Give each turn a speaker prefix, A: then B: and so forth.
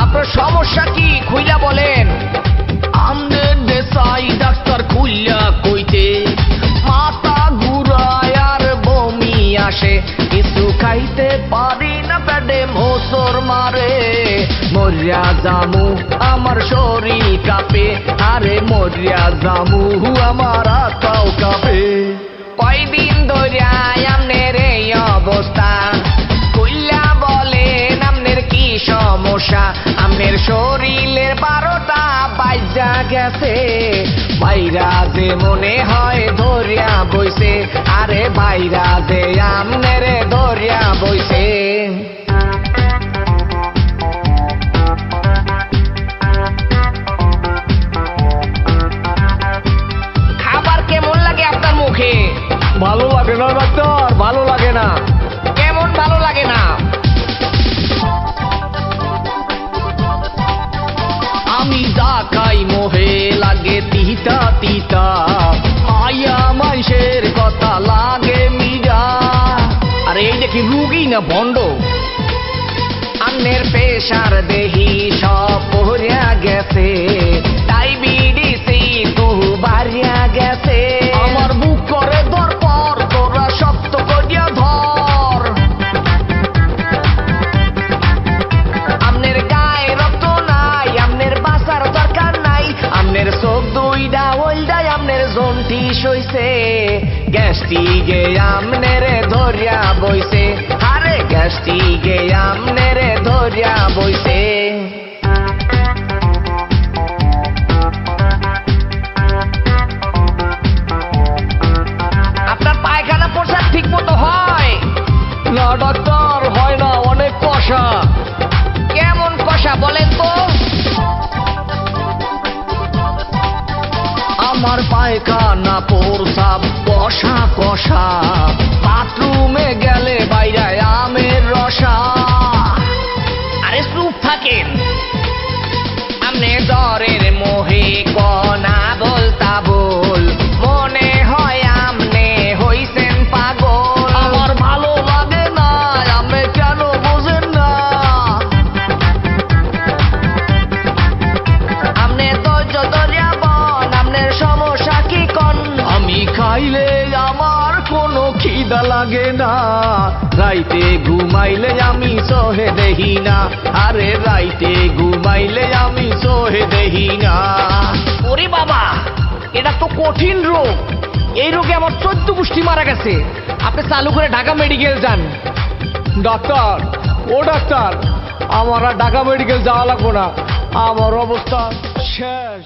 A: আপনার সমস্যা কি খুইলা বলেন।
B: আমদের দেশাই ডাক্তার খুইলা কইতে মাথা ঘুরায় আর বমি আসে, কিছু খাইতে পারি না, পেটে মোসর মারে, মরিয়া জামু আমার শরীর কাঁপে, আরে মরিয়া জামু আমার আত্মাও কাঁপে।
A: কয়দিন ধরিয়া আমনের এই অবস্থা, খুইলা বলেন আমনের কি সমস্যা। আমনের শরীরের 12টা বাজা গেছে,
B: বাইরা যে মনে হয় ধরিয়া বইছে, আরে বাইরা যে আমনেরে ধরিয়া বইছে।
A: খাবার কেমন লাগে আপনার মুখে?
B: ভালো লাগে না ডাক্তার, ভালো লাগে না।
A: কেমন ভালো লাগে না?
B: আমি যা খাই মোহে লাগে তিতা তিতা, আয়া মানুষের কথা লাগে মিজা। আরে এই দেখি রুগী না ভণ্ড।
A: আমনের প্রেশার দেহি সব পড়িয়া গেছে, ডায়াবেটিসে তো বাড়িয়া গেছে।
B: আমার বুক করে দরপর, তোরা শক্ত করিয়া ধর।
A: আমনের গায়ে রক্ত নাই, আমনের বাঁচার দরকার নাই।
B: আমনের চোখ দুইটা ওইটাই আমনের জন্টিস হইছে, গ্যাস্ট্রিকে আমনেরে ধরিয়া বইছে, আরে গ্যাস্ট্রিকে আমনেরে ধরিয়া বইছে।
A: আপনার পায়খানা প্রসাদ ঠিক মতো হয়?
B: না ডাক্তার, হয় না, অনেক কষা।
A: কেমন কষা বলেন তো?
B: আমার পায়খানা প্রসাব কষা কষা, বাথরুমে গেলে বাইরে আমের রসা।
A: আরে চুপ থাকেন। আমনে জ্বরের মোহে কনা বলতা বল, মনে হয় আমনে হইছেন পাগল।
B: আমার ভালো লাগে না, আমি কেন বোঝেন না?
A: আমনে ধৈর্য ধরিয়া বন, আমনের সমস্যা কি কোন?
B: আমি খাইলে আমার কোনো খিদা লাগে না, রাইতে ঘুমাইলে আমি সহে দেহি না, আরে রাইতে ঘুমাইলে আমি সহে দেহি না।
A: ওরে বাবা, এটা তো কঠিন রোগ। এই রোগে আমার 14 গোষ্ঠী মারা গেছে। আপনি চালু করে ঢাকা মেডিকেল যান।
B: ডাক্তার, ও ডাক্তার, আমার আর ঢাকা মেডিকেল যাওয়া লাগবো না, আমার অবস্থা শেষ।